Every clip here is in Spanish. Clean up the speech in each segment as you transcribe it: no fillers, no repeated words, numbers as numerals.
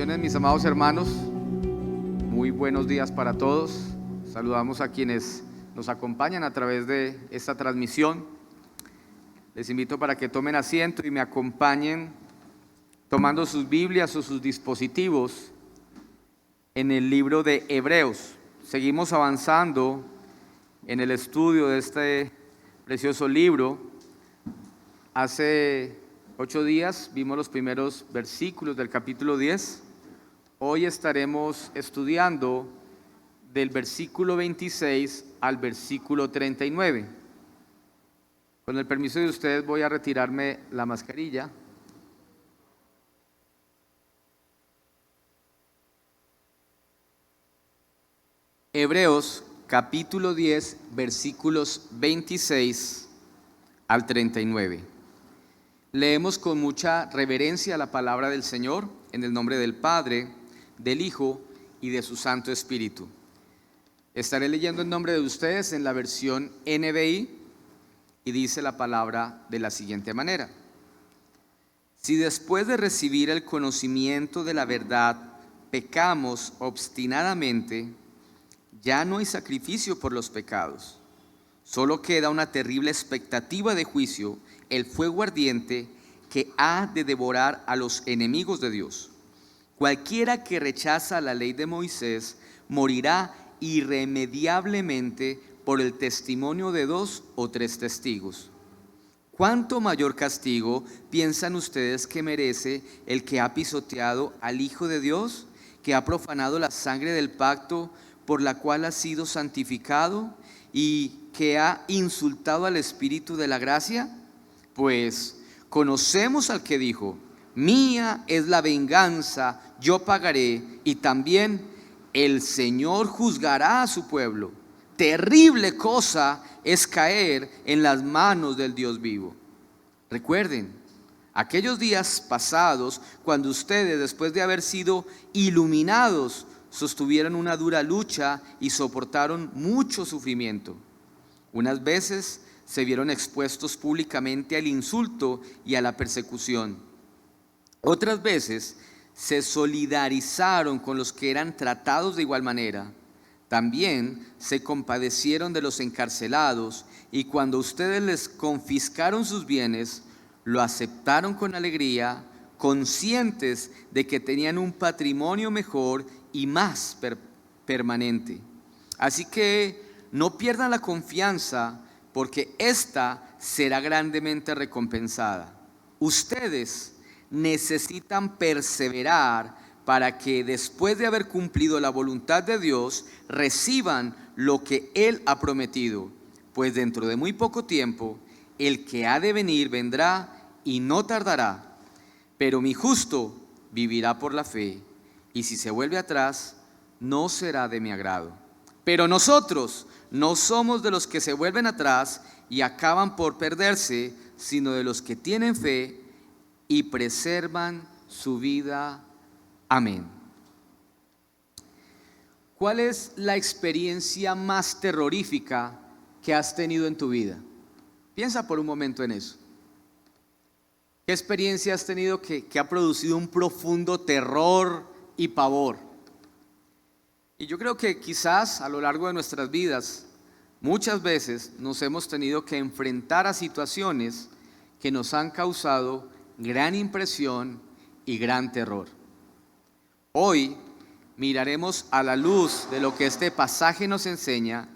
Bendiciones, mis amados hermanos. Muy buenos días para todos. Saludamos a quienes nos acompañan a través de esta transmisión. Les invito para que tomen asiento y me acompañen tomando sus Biblias o sus dispositivos en el libro de Hebreos. Seguimos avanzando en el estudio de este precioso libro. Hace 8 días vimos los primeros versículos del capítulo 10. Hoy estaremos estudiando del versículo 26 al versículo 39. Con el permiso de ustedes voy a retirarme la mascarilla. Hebreos capítulo 10, versículos 26 al 39. Leemos con mucha reverencia la palabra del Señor en el nombre del Padre, del Hijo y de su Santo Espíritu. Estaré leyendo en nombre de ustedes en la versión NBI y dice la palabra de la siguiente manera: si después de recibir el conocimiento de la verdad pecamos obstinadamente, ya no hay sacrificio por los pecados, solo queda una terrible expectativa de juicio, el fuego ardiente que ha de devorar a los enemigos de Dios. Cualquiera que rechaza la ley de Moisés morirá irremediablemente por el testimonio de 2 o 3 testigos. ¿Cuánto mayor castigo piensan ustedes que merece el que ha pisoteado al Hijo de Dios, que ha profanado la sangre del pacto por la cual ha sido santificado y que ha insultado al Espíritu de la gracia? Pues conocemos al que dijo: mía es la venganza, yo pagaré, y también el Señor juzgará a su pueblo. Terrible cosa es caer en las manos del Dios vivo. Recuerden aquellos días pasados, cuando ustedes, después de haber sido iluminados, sostuvieron una dura lucha y soportaron mucho sufrimiento. Unas veces se vieron expuestos públicamente al insulto y a la persecución. Otras veces se solidarizaron con los que eran tratados de igual manera. También se compadecieron de los encarcelados, y cuando ustedes les confiscaron sus bienes, lo aceptaron con alegría, conscientes de que tenían un patrimonio mejor y más permanente. Así que no pierdan la confianza, porque ésta será grandemente recompensada. Ustedes necesitan perseverar para que, después de haber cumplido la voluntad de Dios, reciban lo que Él ha prometido, pues dentro de muy poco tiempo el que ha de venir vendrá y no tardará. Pero mi justo vivirá por la fe, y si se vuelve atrás, no será de mi agrado. Pero nosotros no somos de los que se vuelven atrás y acaban por perderse, sino de los que tienen fe y preservan su vida. Amén. ¿Cuál es la experiencia más terrorífica que has tenido en tu vida? Piensa por un momento en eso. ¿Qué experiencia has tenido que ha producido un profundo terror y pavor? Y yo creo que quizás a lo largo de nuestras vidas, muchas veces nos hemos tenido que enfrentar a situaciones que nos han causado gran impresión y gran terror. Hoy miraremos, a la luz de lo que este pasaje nos enseña,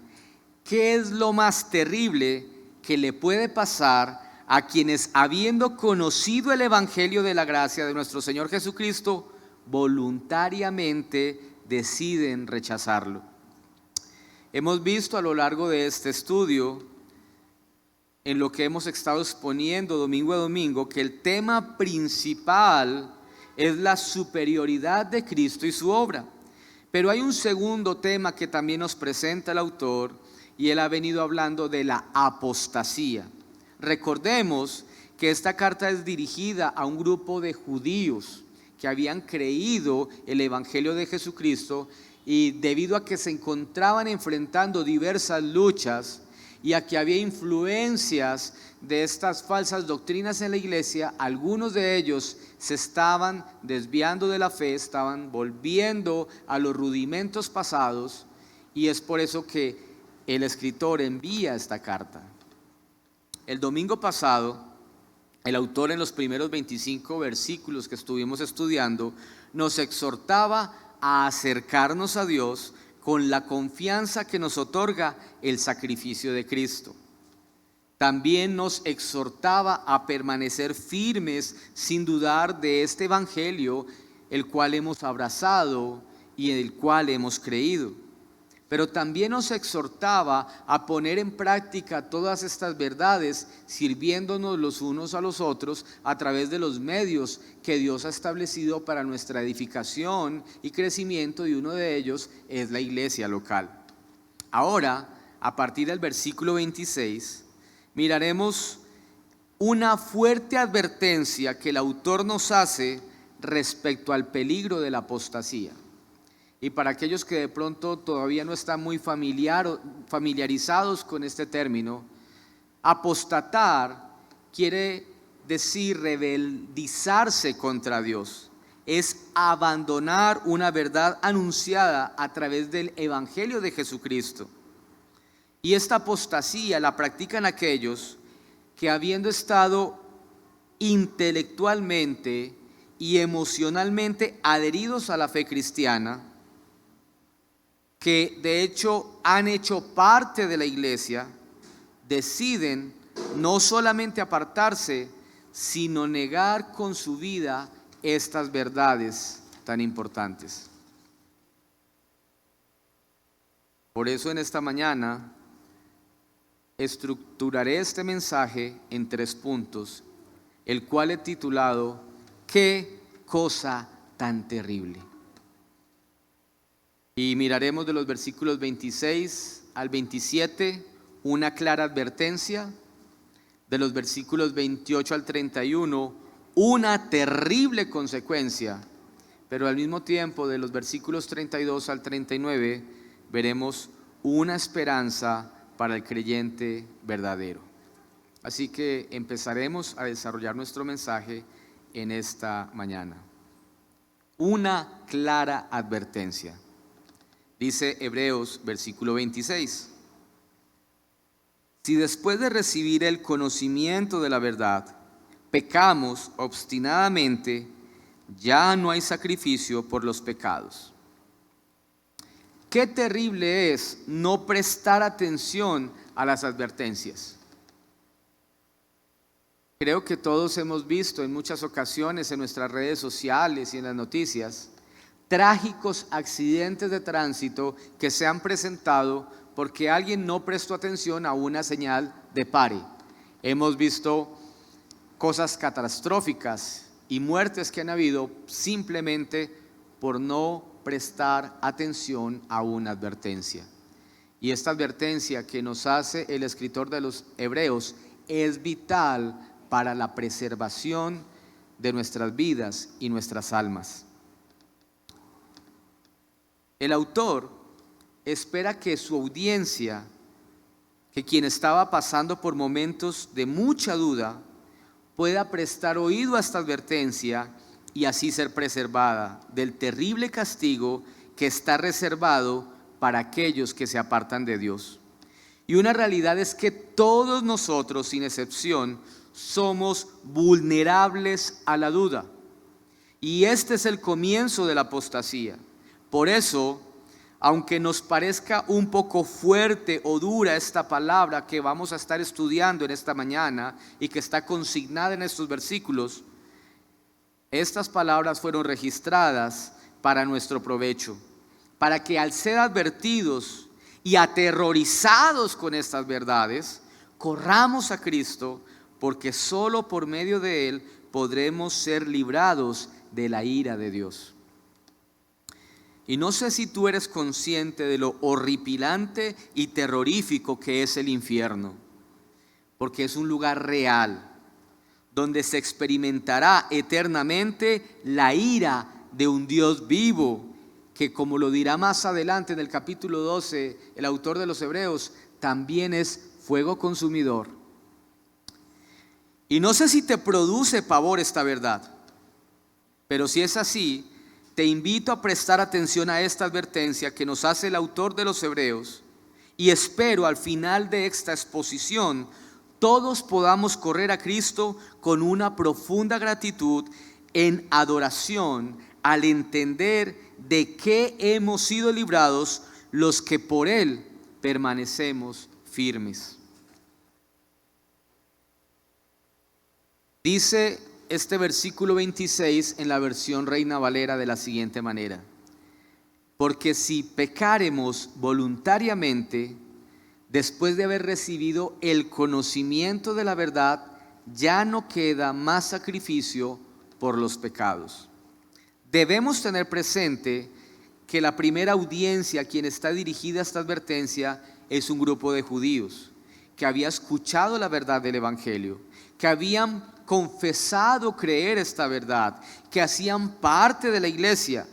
qué es lo más terrible que le puede pasar a quienes, habiendo conocido el evangelio de la gracia de nuestro Señor Jesucristo, voluntariamente deciden rechazarlo. Hemos visto a lo largo de este estudio, en lo que hemos estado exponiendo domingo a domingo, que el tema principal es la superioridad de Cristo y su obra. Pero hay un segundo tema que también nos presenta el autor, y él ha venido hablando de la apostasía. Recordemos que esta carta es dirigida a un grupo de judíos que habían creído el evangelio de Jesucristo, y debido a que se encontraban enfrentando diversas luchas y aquí había influencias de estas falsas doctrinas en la iglesia. Algunos de ellos se estaban desviando de la fe, estaban volviendo a los rudimentos pasados, y es por eso que el escritor envía esta carta. El domingo pasado, el autor, en los primeros 25 versículos que estuvimos estudiando, nos exhortaba a acercarnos a Dios con la confianza que nos otorga el sacrificio de Cristo. También nos exhortaba a permanecer firmes sin dudar de este evangelio, el cual hemos abrazado y en el cual hemos creído. Pero también nos exhortaba a poner en práctica todas estas verdades, sirviéndonos los unos a los otros a través de los medios que Dios ha establecido para nuestra edificación y crecimiento, y uno de ellos es la iglesia local. Ahora, a partir del versículo 26, miraremos una fuerte advertencia que el autor nos hace respecto al peligro de la apostasía. Y para aquellos que de pronto todavía no están muy familiarizados con este término, apostatar quiere decir rebeldizarse contra Dios. Es abandonar una verdad anunciada a través del evangelio de Jesucristo. Y esta apostasía la practican aquellos que, habiendo estado intelectualmente y emocionalmente adheridos a la fe cristiana, que de hecho han hecho parte de la iglesia, deciden no solamente apartarse, sino negar con su vida estas verdades tan importantes. Por eso en esta mañana estructuraré este mensaje en 3 puntos, el cual he titulado «¿Qué cosa tan terrible?». Y miraremos de los versículos 26 al 27 una clara advertencia, de los versículos 28 al 31 una terrible consecuencia, pero al mismo tiempo de los versículos 32 al 39 veremos una esperanza para el creyente verdadero. Así que empezaremos a desarrollar nuestro mensaje en esta mañana. Una clara advertencia. Dice Hebreos, versículo 26. Si después de recibir el conocimiento de la verdad, pecamos obstinadamente, ya no hay sacrificio por los pecados. Qué terrible es no prestar atención a las advertencias. Creo que todos hemos visto en muchas ocasiones en nuestras redes sociales y en las noticias trágicos accidentes de tránsito que se han presentado porque alguien no prestó atención a una señal de pare. Hemos visto cosas catastróficas y muertes que han habido simplemente por no prestar atención a una advertencia. Y esta advertencia que nos hace el escritor de los Hebreos es vital para la preservación de nuestras vidas y nuestras almas. El autor espera que su audiencia, que quien estaba pasando por momentos de mucha duda, pueda prestar oído a esta advertencia y así ser preservada del terrible castigo que está reservado para aquellos que se apartan de Dios. Y una realidad es que todos nosotros, sin excepción, somos vulnerables a la duda. Y este es el comienzo de la apostasía. Por eso, aunque nos parezca un poco fuerte o dura esta palabra que vamos a estar estudiando en esta mañana y que está consignada en estos versículos, estas palabras fueron registradas para nuestro provecho, para que al ser advertidos y aterrorizados con estas verdades, corramos a Cristo, porque solo por medio de Él podremos ser librados de la ira de Dios. Y no sé si tú eres consciente de lo horripilante y terrorífico que es el infierno, porque es un lugar real, donde se experimentará eternamente la ira de un Dios vivo, que, como lo dirá más adelante en el capítulo 12, el autor de los Hebreos, también es fuego consumidor. Y no sé si te produce pavor esta verdad, pero si es así, te invito a prestar atención a esta advertencia que nos hace el autor de los Hebreos, y espero al final de esta exposición todos podamos correr a Cristo con una profunda gratitud en adoración al entender de qué hemos sido librados los que por Él permanecemos firmes. Dice este versículo 26 en la versión Reina Valera de la siguiente manera: porque si pecáremos voluntariamente, después de haber recibido el conocimiento de la verdad, ya no queda más sacrificio por los pecados. Debemos tener presente que la primera audiencia a quien está dirigida esta advertencia es un grupo de judíos que había escuchado la verdad del Evangelio, que habían confesado creer esta verdad, que hacían parte de la iglesia.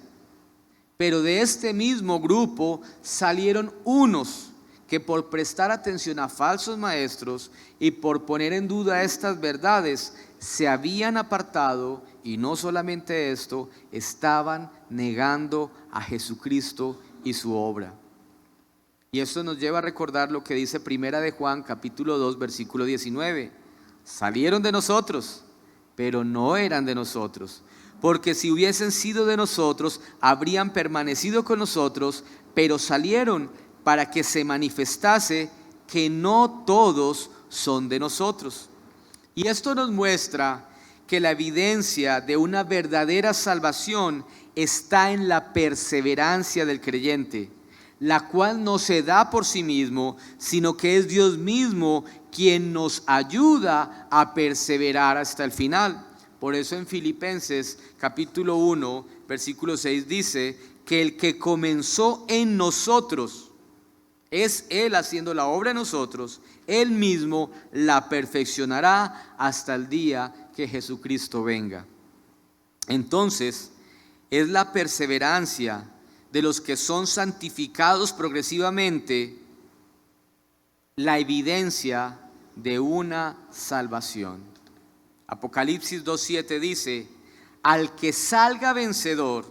Pero de este mismo grupo salieron unos que por prestar atención a falsos maestros y por poner en duda estas verdades, se habían apartado, y no solamente esto, estaban negando a Jesucristo y su obra. Y esto nos lleva a recordar lo que dice Primera de Juan, capítulo 2, versículo 19. Salieron de nosotros, pero no eran de nosotros, porque si hubiesen sido de nosotros, habrían permanecido con nosotros, pero salieron para que se manifestase que no todos son de nosotros. Y esto nos muestra que la evidencia de una verdadera salvación está en la perseverancia del creyente, la cual no se da por sí mismo, sino que es Dios mismo quien nos ayuda a perseverar hasta el final. Por eso en Filipenses capítulo 1, versículo 6 dice que el que comenzó en nosotros, es Él haciendo la obra en nosotros, Él mismo la perfeccionará hasta el día que Jesucristo venga. Entonces, es la perseverancia de los que son santificados progresivamente la evidencia de una salvación. Apocalipsis 2:7 dice: al que salga vencedor,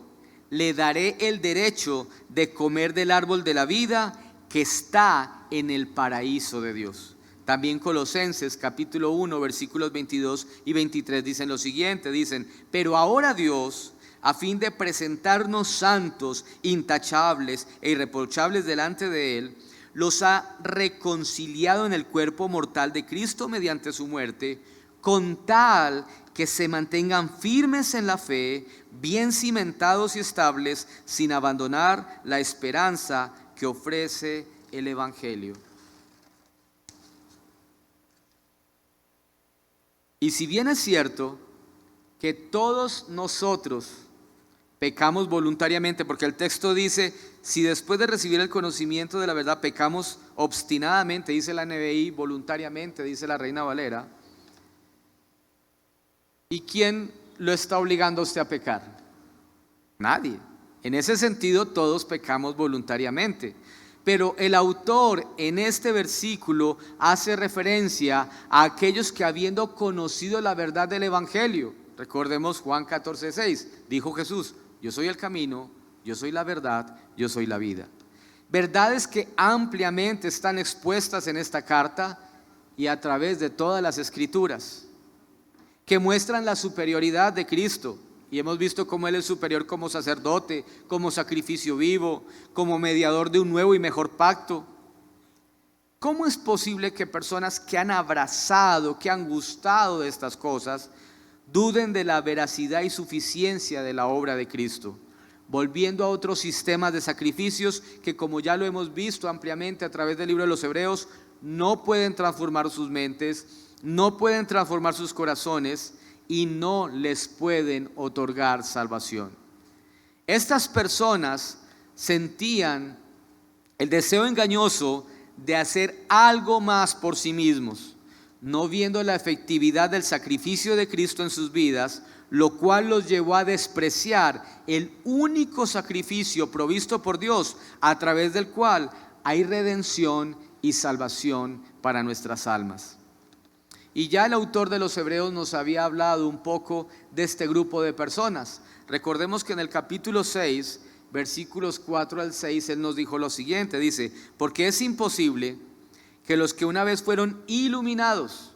le daré el derecho de comer del árbol de la vida que está en el paraíso de Dios. También Colosenses capítulo 1 versículos 22 y 23 dicen lo siguiente, dicen: pero ahora Dios, a fin de presentarnos santos, intachables e irreprochables delante de Él, los ha reconciliado en el cuerpo mortal de Cristo mediante su muerte, con tal que se mantengan firmes en la fe, bien cimentados y estables, sin abandonar la esperanza que ofrece el Evangelio. Y si bien es cierto que todos nosotros pecamos voluntariamente, porque el texto dice: si después de recibir el conocimiento de la verdad pecamos obstinadamente, dice la NBI, voluntariamente, dice la Reina Valera. ¿Y quién lo está obligando a usted a pecar? Nadie. En ese sentido, todos pecamos voluntariamente. Pero el autor en este versículo hace referencia a aquellos que, habiendo conocido la verdad del Evangelio, recordemos Juan 14:6, dijo Jesús: yo soy el camino, yo soy la verdad, yo soy la vida. Verdades que ampliamente están expuestas en esta carta y a través de todas las Escrituras, que muestran la superioridad de Cristo. Y hemos visto cómo Él es superior como sacerdote, como sacrificio vivo, como mediador de un nuevo y mejor pacto. ¿Cómo es posible que personas que han abrazado, que han gustado de estas cosas, duden de la veracidad y suficiencia de la obra de Cristo, volviendo a otros sistemas de sacrificios que, como ya lo hemos visto ampliamente a través del libro de los Hebreos, no pueden transformar sus mentes, no pueden transformar sus corazones y no les pueden otorgar salvación? Estas personas sentían el deseo engañoso de hacer algo más por sí mismos, no viendo la efectividad del sacrificio de Cristo en sus vidas, lo cual los llevó a despreciar el único sacrificio provisto por Dios, a través del cual hay redención y salvación para nuestras almas. Y ya el autor de los Hebreos nos había hablado un poco de este grupo de personas. Recordemos que en el capítulo 6, versículos 4 al 6, él nos dijo lo siguiente, dice: porque es imposible que los que una vez fueron iluminados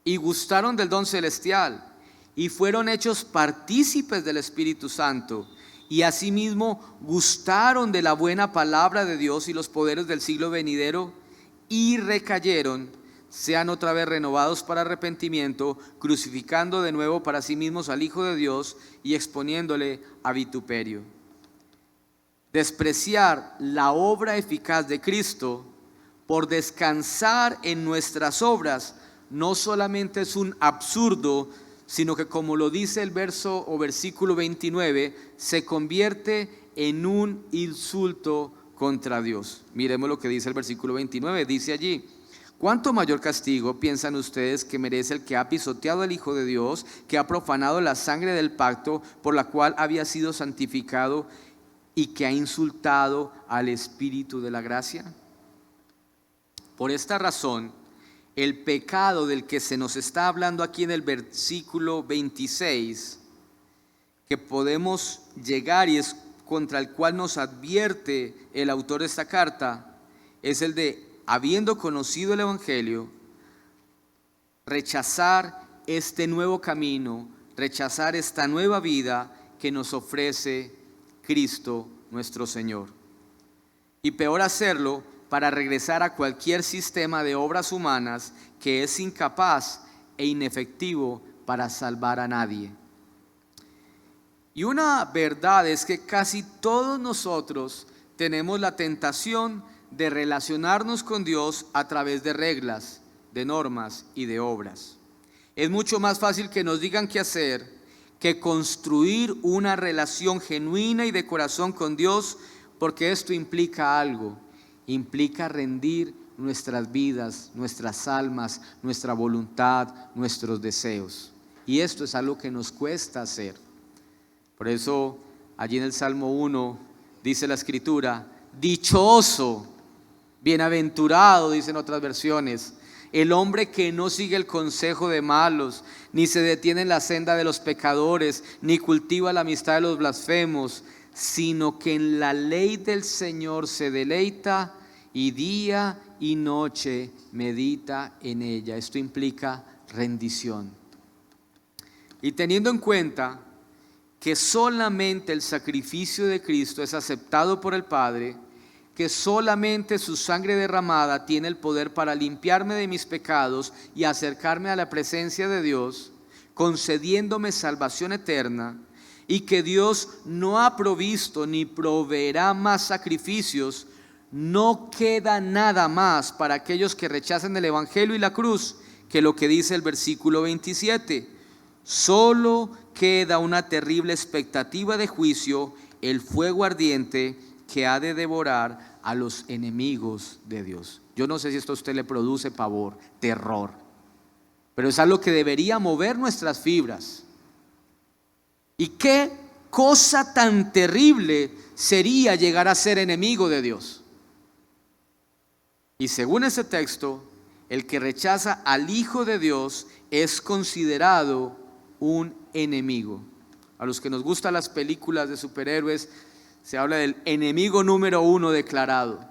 y gustaron del don celestial y fueron hechos partícipes del Espíritu Santo y asimismo gustaron de la buena palabra de Dios y los poderes del siglo venidero y recayeron, sean otra vez renovados para arrepentimiento, crucificando de nuevo para sí mismos al Hijo de Dios y exponiéndole a vituperio. Despreciar la obra eficaz de Cristo por descansar en nuestras obras no solamente es un absurdo, sino que, como lo dice el verso o versículo 29, se convierte en un insulto contra Dios. Miremos lo que dice el versículo 29, dice allí: ¿cuánto mayor castigo piensan ustedes que merece el que ha pisoteado al Hijo de Dios, que ha profanado la sangre del pacto por la cual había sido santificado y que ha insultado al Espíritu de la gracia? Por esta razón, el pecado del que se nos está hablando aquí en el versículo 26, que podemos llegar y es contra el cual nos advierte el autor de esta carta, es el de, habiendo conocido el Evangelio, rechazar este nuevo camino, rechazar esta nueva vida que nos ofrece Cristo nuestro Señor. Y peor hacerlo para regresar a cualquier sistema de obras humanas que es incapaz e inefectivo para salvar a nadie. Y una verdad es que casi todos nosotros tenemos la tentación de relacionarnos con Dios a través de reglas, de normas y de obras. Es mucho más fácil que nos digan qué hacer que construir una relación genuina y de corazón con Dios, porque esto implica algo. Implica rendir nuestras vidas, nuestras almas, nuestra voluntad, nuestros deseos. Y esto es algo que nos cuesta hacer. Por eso, allí en el Salmo 1 dice la Escritura: dichoso, bienaventurado, dicen otras versiones, el hombre que no sigue el consejo de malos, ni se detiene en la senda de los pecadores, ni cultiva la amistad de los blasfemos, sino que en la ley del Señor se deleita y día y noche medita en ella. Esto implica rendición. Y teniendo en cuenta que solamente el sacrificio de Cristo es aceptado por el Padre, que solamente su sangre derramada tiene el poder para limpiarme de mis pecados y acercarme a la presencia de Dios, concediéndome salvación eterna, y que Dios no ha provisto ni proveerá más sacrificios, no queda nada más para aquellos que rechazan el Evangelio y la cruz que lo que dice el versículo 27. Solo queda una terrible expectativa de juicio, el fuego ardiente que ha de devorar a los enemigos de Dios. Yo no sé si esto a usted le produce pavor, terror, pero es algo que debería mover nuestras fibras. Y qué cosa tan terrible sería llegar a ser enemigo de Dios. Y según ese texto, el que rechaza al Hijo de Dios es considerado un enemigo. A los que nos gustan las películas de superhéroes, se habla del enemigo número 1 declarado.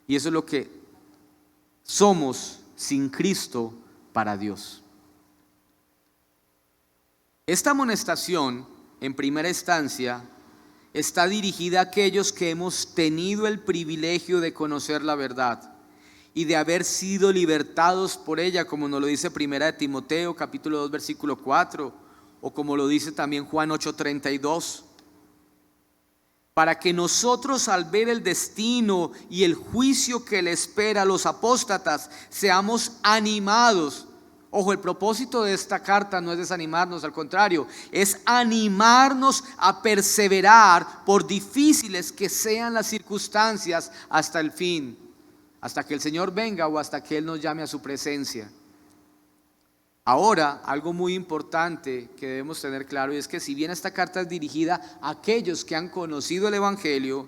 Y eso es lo que somos sin Cristo para Dios. Esta amonestación, en primera instancia, está dirigida a aquellos que hemos tenido el privilegio de conocer la verdad y de haber sido libertados por ella, como nos lo dice primera de Timoteo, capítulo 2, versículo 4, o como lo dice también Juan 8:32. Para que nosotros, al ver el destino y el juicio que le espera a los apóstatas, seamos animados. Ojo, el propósito de esta carta no es desanimarnos, al contrario, es animarnos a perseverar por difíciles que sean las circunstancias hasta el fin, hasta que el Señor venga o hasta que Él nos llame a su presencia. Ahora, algo muy importante que debemos tener claro es que si bien esta carta es dirigida a aquellos que han conocido el Evangelio,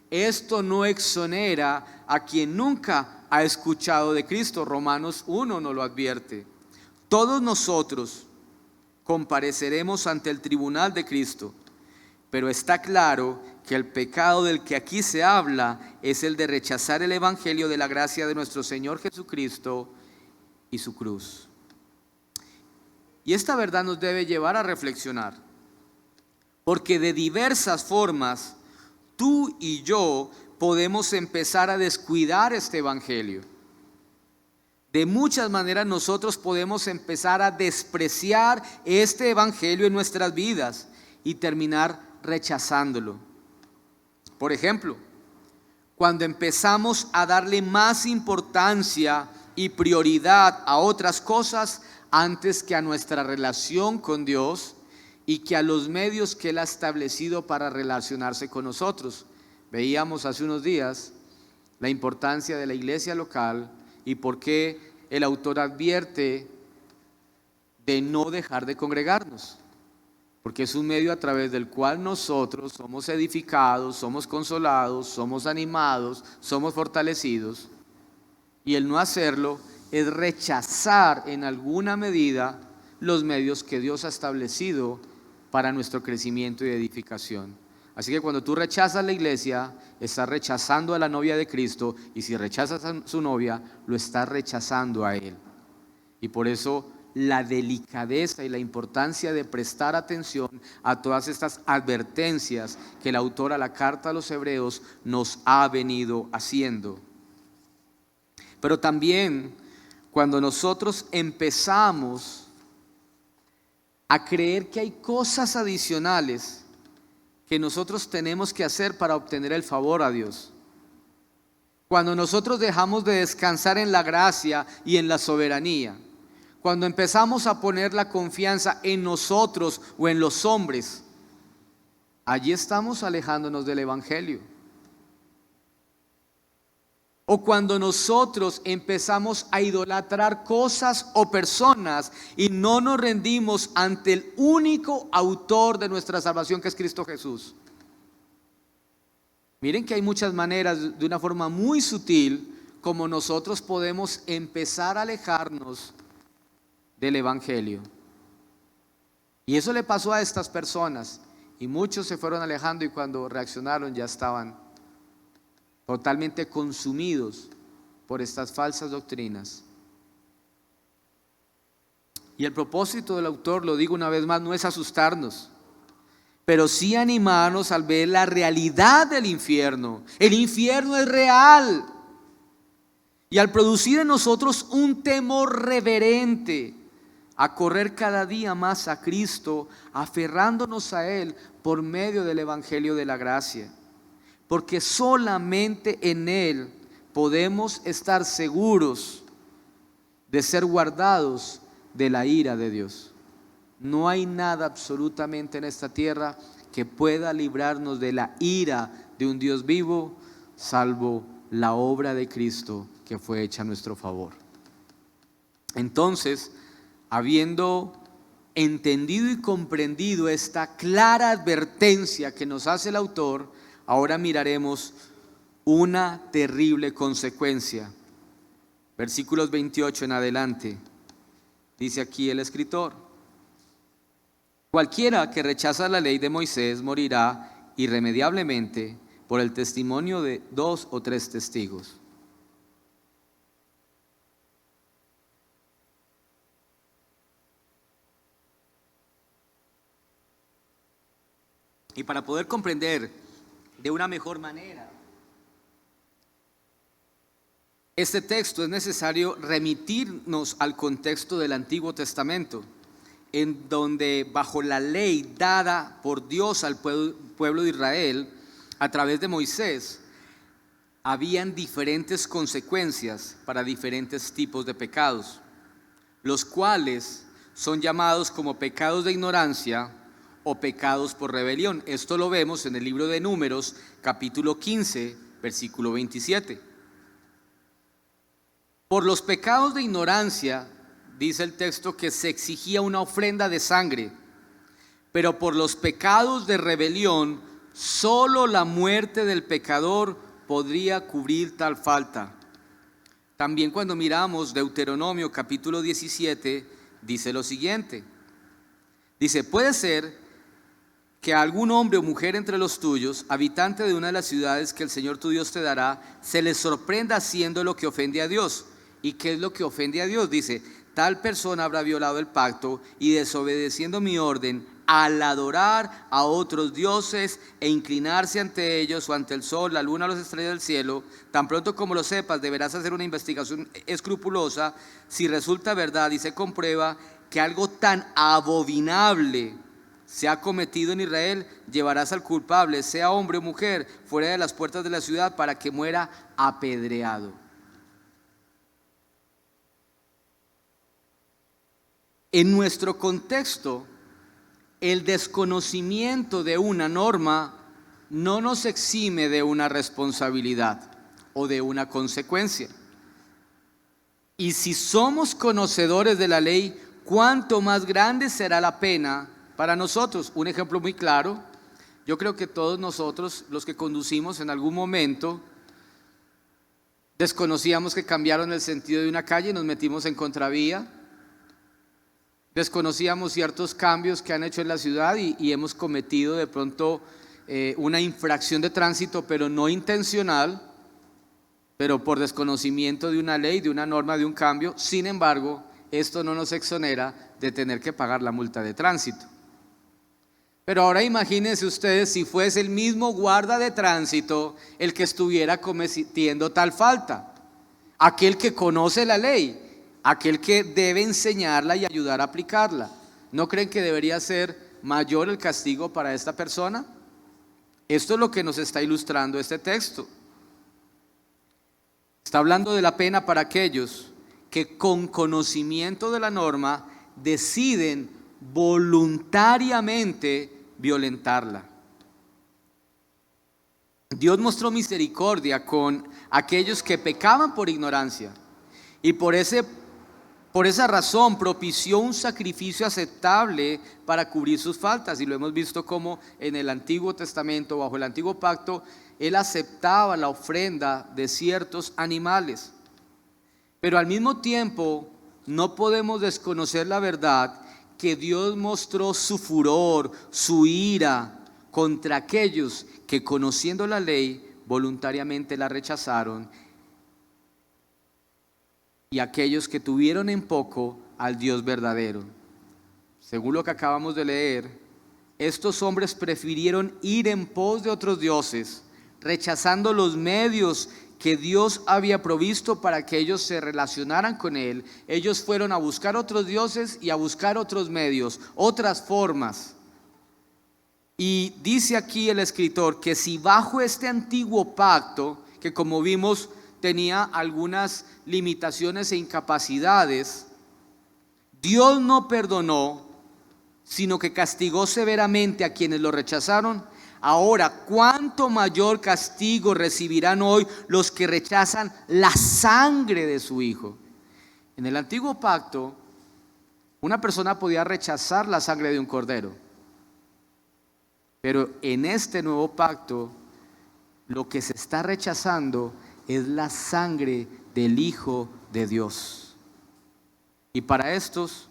esto no exonera a quien nunca ha escuchado de Cristo. Romanos 1 nos lo advierte. Todos nosotros compareceremos ante el tribunal de Cristo, pero está claro que el pecado del que aquí se habla es el de rechazar el evangelio de la gracia de nuestro Señor Jesucristo y su cruz. Y esta verdad nos debe llevar a reflexionar, porque de diversas formas tú y yo podemos empezar a descuidar este evangelio. De muchas maneras nosotros podemos empezar a despreciar este evangelio en nuestras vidas y terminar rechazándolo. Por ejemplo, cuando empezamos a darle más importancia y prioridad a otras cosas antes que a nuestra relación con Dios y que a los medios que Él ha establecido para relacionarse con nosotros. Veíamos hace unos días la importancia de la iglesia local y por qué el autor advierte de no dejar de congregarnos, porque es un medio a través del cual nosotros somos edificados, somos consolados, somos animados, somos fortalecidos, y el no hacerlo es rechazar en alguna medida los medios que Dios ha establecido para nuestro crecimiento y edificación. Así que cuando tú rechazas la iglesia, estás rechazando a la novia de Cristo, y si rechazas a su novia, lo estás rechazando a Él. Y por eso la delicadeza y la importancia de prestar atención a todas estas advertencias que el autor a la carta a los Hebreos nos ha venido haciendo. Pero también cuando nosotros empezamos a creer que hay cosas adicionales que nosotros tenemos que hacer para obtener el favor a Dios, cuando nosotros dejamos de descansar en la gracia y en la soberanía, cuando empezamos a poner la confianza en nosotros o en los hombres, allí estamos alejándonos del evangelio. O cuando nosotros empezamos a idolatrar cosas o personas y no nos rendimos ante el único autor de nuestra salvación, que es Cristo Jesús. Miren que hay muchas maneras, de una forma muy sutil, como nosotros podemos empezar a alejarnos del evangelio. Y eso le pasó a estas personas, y muchos se fueron alejando, y cuando reaccionaron ya estaban totalmente consumidos por estas falsas doctrinas. Y el propósito del autor, lo digo una vez más, no es asustarnos, pero sí animarnos al ver la realidad del infierno. El infierno es real, y al producir en nosotros un temor reverente a correr cada día más a Cristo, aferrándonos a Él por medio del evangelio de la gracia. Porque solamente en Él podemos estar seguros de ser guardados de la ira de Dios. No hay nada absolutamente en esta tierra que pueda librarnos de la ira de un Dios vivo, salvo la obra de Cristo que fue hecha a nuestro favor. Entonces, habiendo entendido y comprendido esta clara advertencia que nos hace el autor, ahora miraremos una terrible consecuencia. Versículos 28 en adelante. Dice aquí el escritor: cualquiera que rechaza la ley de Moisés morirá irremediablemente por el testimonio de 2 o 3 testigos. Y para poder comprender de una mejor manera este texto, es necesario remitirnos al contexto del Antiguo Testamento, en donde bajo la ley dada por Dios al pueblo de Israel a través de Moisés, habían diferentes consecuencias para diferentes tipos de pecados, los cuales son llamados como pecados de ignorancia o pecados por rebelión. Esto lo vemos en el libro de Números, capítulo 15, versículo 27. Por los pecados de ignorancia, dice el texto, que se exigía una ofrenda de sangre, pero por los pecados de rebelión, solo la muerte del pecador podría cubrir tal falta. También cuando miramos Deuteronomio capítulo 17, dice lo siguiente. Dice, puede ser que algún hombre o mujer entre los tuyos, habitante de una de las ciudades que el Señor tu Dios te dará, se les sorprenda haciendo lo que ofende a Dios. ¿Y qué es lo que ofende a Dios? Dice, tal persona habrá violado el pacto y desobedeciendo mi orden al adorar a otros dioses e inclinarse ante ellos o ante el sol, la luna o las estrellas del cielo. Tan pronto como lo sepas, deberás hacer una investigación escrupulosa. Si resulta verdad y se comprueba que algo tan abominable se ha cometido en Israel, llevarás al culpable, sea hombre o mujer, fuera de las puertas de la ciudad para que muera apedreado. En nuestro contexto, el desconocimiento de una norma no nos exime de una responsabilidad o de una consecuencia. Y si somos conocedores de la ley, cuánto más grande será la pena para nosotros. Un ejemplo muy claro, yo creo que todos nosotros, los que conducimos en algún momento, desconocíamos que cambiaron el sentido de una calle y nos metimos en contravía. Desconocíamos ciertos cambios que han hecho en la ciudad y hemos cometido de pronto una infracción de tránsito, pero no intencional, pero por desconocimiento de una ley, de una norma, de un cambio. Sin embargo, esto no nos exonera de tener que pagar la multa de tránsito. Pero ahora imagínense ustedes si fuese el mismo guarda de tránsito el que estuviera cometiendo tal falta, aquel que conoce la ley, aquel que debe enseñarla y ayudar a aplicarla. ¿No creen que debería ser mayor el castigo para esta persona? Esto es lo que nos está ilustrando este texto. Está hablando de la pena para aquellos que con conocimiento de la norma deciden voluntariamente violentarla. Dios mostró misericordia con aquellos que pecaban por ignorancia y por esa razón propició un sacrificio aceptable para cubrir sus faltas. Y lo hemos visto como en el Antiguo Testamento, bajo el Antiguo Pacto, Él aceptaba la ofrenda de ciertos animales. Pero al mismo tiempo no podemos desconocer la verdad que Dios mostró su furor, su ira contra aquellos que conociendo la ley voluntariamente la rechazaron, y aquellos que tuvieron en poco al Dios verdadero. Según lo que acabamos de leer, estos hombres prefirieron ir en pos de otros dioses, rechazando los medios que Dios había provisto para que ellos se relacionaran con Él. Ellos fueron a buscar otros dioses y a buscar otros medios, otras formas. Y dice aquí el escritor que si bajo este antiguo pacto, que como vimos tenía algunas limitaciones e incapacidades, Dios no perdonó, sino que castigó severamente a quienes lo rechazaron. Ahora, ¿cuánto mayor castigo recibirán hoy los que rechazan la sangre de su Hijo? En el antiguo pacto, una persona podía rechazar la sangre de un cordero, pero en este nuevo pacto, lo que se está rechazando es la sangre del Hijo de Dios. Y para estos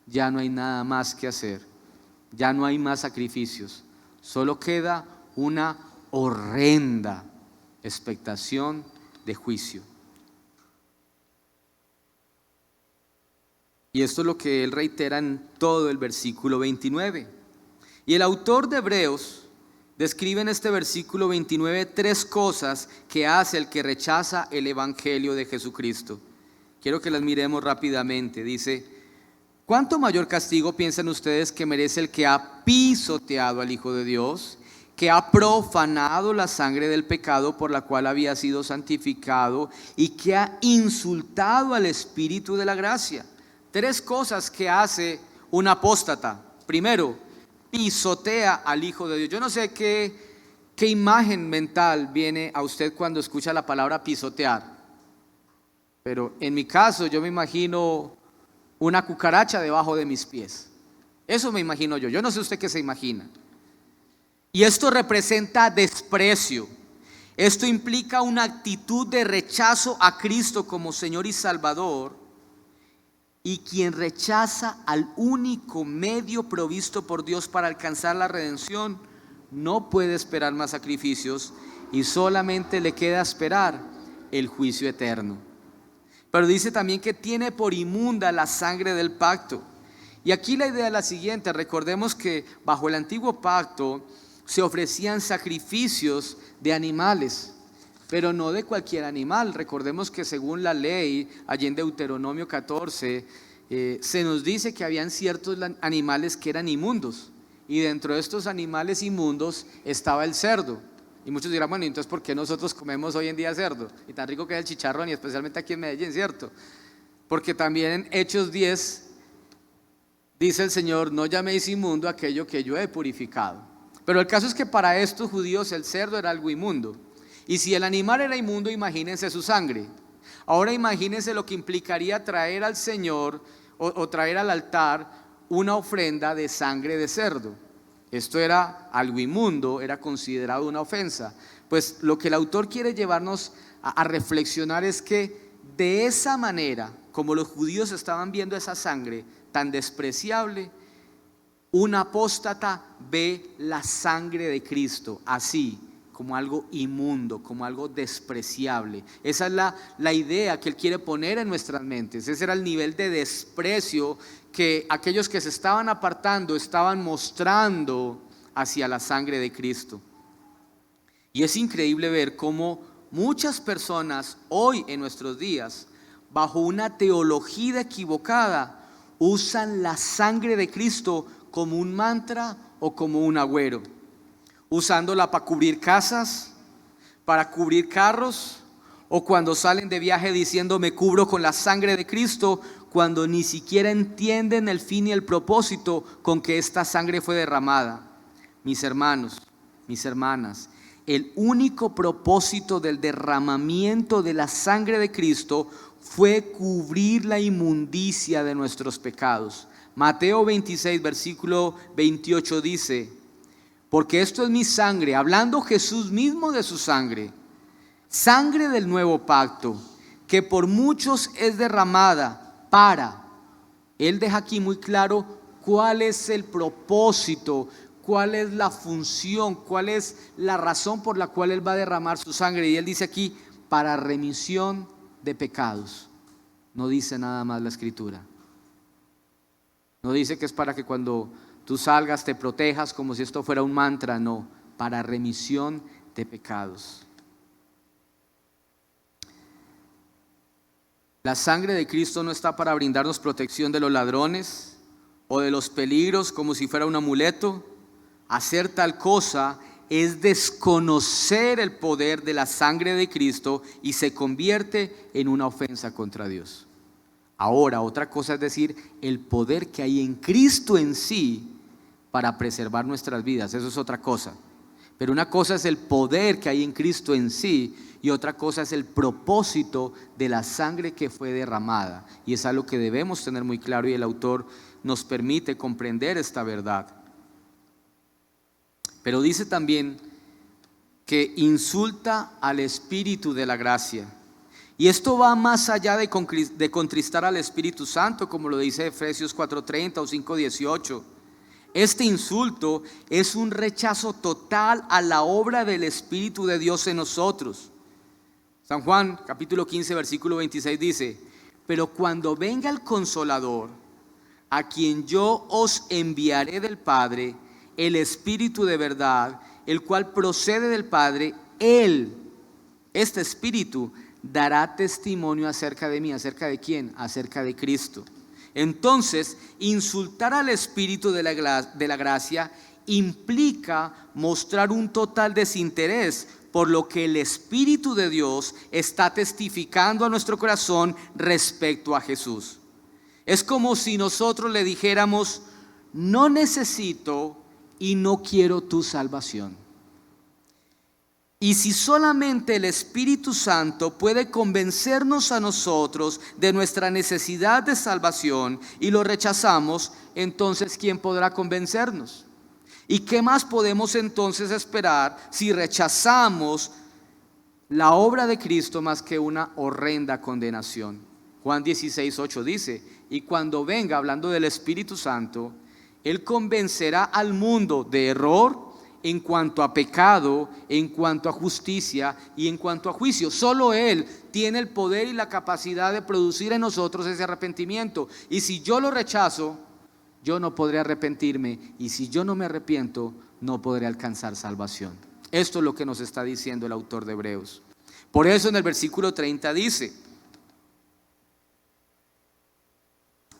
ya no hay nada más que hacer, ya no hay más sacrificios. Solo queda una horrenda expectación de juicio. Y esto es lo que él reitera en todo el versículo 29. Y el autor de Hebreos describe en este versículo 29 tres cosas que hace el que rechaza el evangelio de Jesucristo. Quiero que las miremos rápidamente. Dice: ¿cuánto mayor castigo piensan ustedes que merece el que ha pisoteado al Hijo de Dios, que ha profanado la sangre del pecado por la cual había sido santificado y que ha insultado al Espíritu de la gracia? Tres cosas que hace un apóstata. Primero, pisotea al Hijo de Dios. Yo no sé qué imagen mental viene a usted cuando escucha la palabra pisotear, pero en mi caso yo me imagino una cucaracha debajo de mis pies. Eso me imagino yo no sé usted qué se imagina. Y esto representa desprecio. Esto implica una actitud de rechazo a Cristo como Señor y Salvador, y quien rechaza al único medio provisto por Dios para alcanzar la redención no puede esperar más sacrificios y solamente le queda esperar el juicio eterno. Pero dice también que tiene por inmunda la sangre del pacto. Y aquí la idea es la siguiente: recordemos que bajo el antiguo pacto se ofrecían sacrificios de animales, pero no de cualquier animal. Recordemos que según la ley, allí en Deuteronomio 14, se nos dice que habían ciertos animales que eran inmundos, y dentro de estos animales inmundos estaba el cerdo. Y muchos dirán, bueno, entonces ¿por qué nosotros comemos hoy en día cerdo? Y tan rico que es el chicharrón, y especialmente aquí en Medellín, ¿cierto? Porque también en Hechos 10 dice el Señor: no llaméis inmundo aquello que yo he purificado. Pero el caso es que para estos judíos el cerdo era algo inmundo. Y si el animal era inmundo, imagínense su sangre. Ahora imagínense lo que implicaría traer al Señor o traer al altar una ofrenda de sangre de cerdo. Esto era algo inmundo, era considerado una ofensa. Pues lo que el autor quiere llevarnos a reflexionar es que de esa manera, como los judíos estaban viendo esa sangre tan despreciable, un apóstata ve la sangre de Cristo así, como algo inmundo, como algo despreciable. Esa es la idea que él quiere poner en nuestras mentes. Ese era el nivel de desprecio que aquellos que se estaban apartando estaban mostrando hacia la sangre de Cristo. Y es increíble ver cómo muchas personas hoy en nuestros días, bajo una teología equivocada, usan la sangre de Cristo como un mantra o como un agüero, usándola para cubrir casas, para cubrir carros, o cuando salen de viaje diciendo me cubro con la sangre de Cristo, cuando ni siquiera entienden el fin y el propósito con que esta sangre fue derramada. Mis hermanos, mis hermanas, el único propósito del derramamiento de la sangre de Cristo fue cubrir la inmundicia de nuestros pecados. Mateo 26, versículo 28 dice: porque esto es mi sangre, hablando Jesús mismo de su sangre, sangre del nuevo pacto, que por muchos es derramada para. Él deja aquí muy claro cuál es el propósito, cuál es la función, cuál es la razón por la cual Él va a derramar su sangre. Y Él dice aquí, para remisión de pecados. No dice nada más la Escritura. No dice que es para que cuando tú salgas te protejas como si esto fuera un mantra. No, para remisión de pecados. La sangre de Cristo no está para brindarnos protección de los ladrones o de los peligros como si fuera un amuleto. Hacer tal cosa es desconocer el poder de la sangre de Cristo y se convierte en una ofensa contra Dios. Ahora, otra cosa es decir el poder que hay en Cristo en sí para preservar nuestras vidas. Eso es otra cosa. Pero una cosa es el poder que hay en Cristo en sí, y otra cosa es el propósito de la sangre que fue derramada. Y es algo que debemos tener muy claro, y el autor nos permite comprender esta verdad. Pero dice también que insulta al Espíritu de la gracia. Y esto va más allá de contristar al Espíritu Santo, como lo dice Efesios 4:30 o 5:18. Este insulto es un rechazo total a la obra del Espíritu de Dios en nosotros. San Juan capítulo 15 versículo 26 dice: pero cuando venga el Consolador, a quien yo os enviaré del Padre, el Espíritu de verdad, el cual procede del Padre, Él, este Espíritu, dará testimonio acerca de mí. ¿Acerca de quién? Acerca de Cristo. Entonces, insultar al Espíritu de la gracia implica mostrar un total desinterés por lo que el Espíritu de Dios está testificando a nuestro corazón respecto a Jesús. Es como si nosotros le dijéramos: no necesito y no quiero tu salvación. Y si solamente el Espíritu Santo puede convencernos a nosotros de nuestra necesidad de salvación y lo rechazamos, entonces ¿quién podrá convencernos? ¿Y qué más podemos entonces esperar si rechazamos la obra de Cristo más que una horrenda condenación. Juan 16:8 dice, y cuando venga, hablando del Espíritu Santo, Él convencerá al mundo de error en cuanto a pecado, en cuanto a justicia y en cuanto a juicio. Solo Él tiene el poder y la capacidad de producir en nosotros ese arrepentimiento. Y si yo lo rechazo, yo no podré arrepentirme. Y si yo no me arrepiento, no podré alcanzar salvación. Esto es lo que nos está diciendo el autor de Hebreos. Por eso en el versículo 30 dice,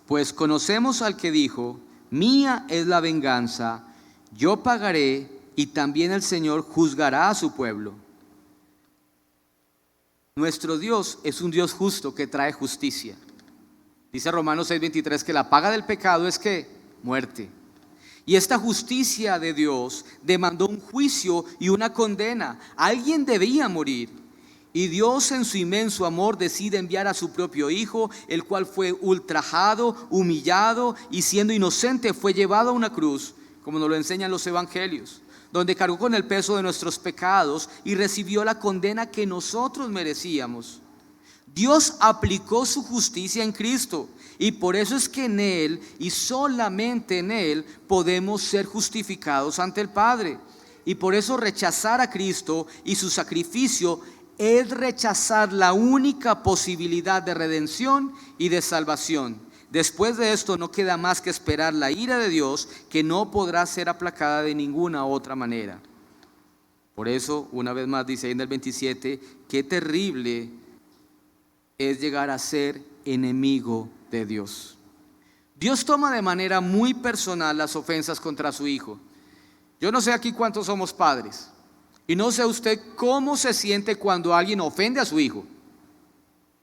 pues conocemos al que dijo, mía es la venganza, yo pagaré, y también el Señor juzgará a su pueblo. Nuestro Dios es un Dios justo que trae justicia. Dice Romanos 6:23 que la paga del pecado es ¿qué? Muerte. Y esta justicia de Dios demandó un juicio y una condena. Alguien debía morir. Y Dios en su inmenso amor decide enviar a su propio Hijo, el cual fue ultrajado, humillado y siendo inocente fue llevado a una cruz, como nos lo enseñan los evangelios, donde cargó con el peso de nuestros pecados y recibió la condena que nosotros merecíamos. Dios aplicó su justicia en Cristo y por eso es que en Él y solamente en Él podemos ser justificados ante el Padre. Y por eso rechazar a Cristo y su sacrificio es rechazar la única posibilidad de redención y de salvación. Después de esto no queda más que esperar la ira de Dios, que no podrá ser aplacada de ninguna otra manera. Por eso, una vez más dice ahí en el 27, qué terrible es llegar a ser enemigo de Dios. Dios toma de manera muy personal las ofensas contra su Hijo. Yo no sé aquí cuántos somos padres, y no sé usted cómo se siente cuando alguien ofende a su hijo.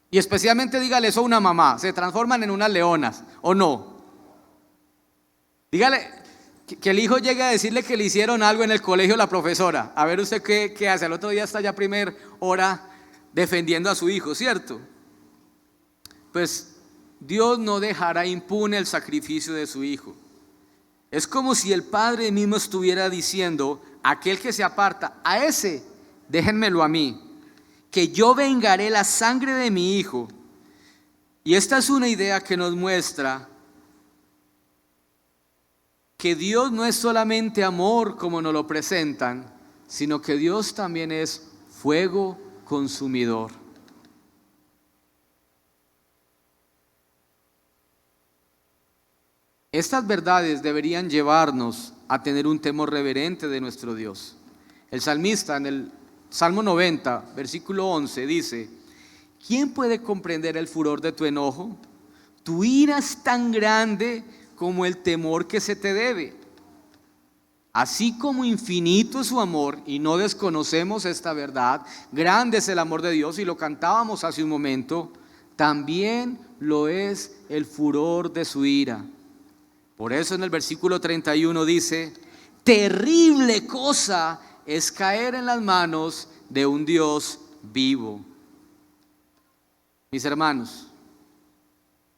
Y especialmente dígale eso a una mamá, se transforman en unas leonas, ¿o no? Dígale que el hijo llegue a decirle que le hicieron algo en el colegio la profesora. A ver usted qué hace. Al otro día está ya a primera hora defendiendo a su hijo, ¿cierto? Pues Dios no dejará impune el sacrificio de su Hijo. Es como si el Padre mismo estuviera diciendo, aquel que se aparta, a ese déjenmelo a mí, que yo vengaré la sangre de mi Hijo. Y esta es una idea que nos muestra que Dios no es solamente amor como nos lo presentan, sino que Dios también es fuego consumidor. Estas verdades deberían llevarnos a tener un temor reverente de nuestro Dios. El salmista en el Salmo 90, versículo 11 dice, ¿quién puede comprender el furor de tu enojo? Tu ira es tan grande como el temor que se te debe. Así como infinito es su amor, y no desconocemos esta verdad, grande es el amor de Dios, y lo cantábamos hace un momento, también lo es el furor de su ira. Por eso en el versículo 31 dice, terrible cosa es caer en las manos de un Dios vivo. Mis hermanos,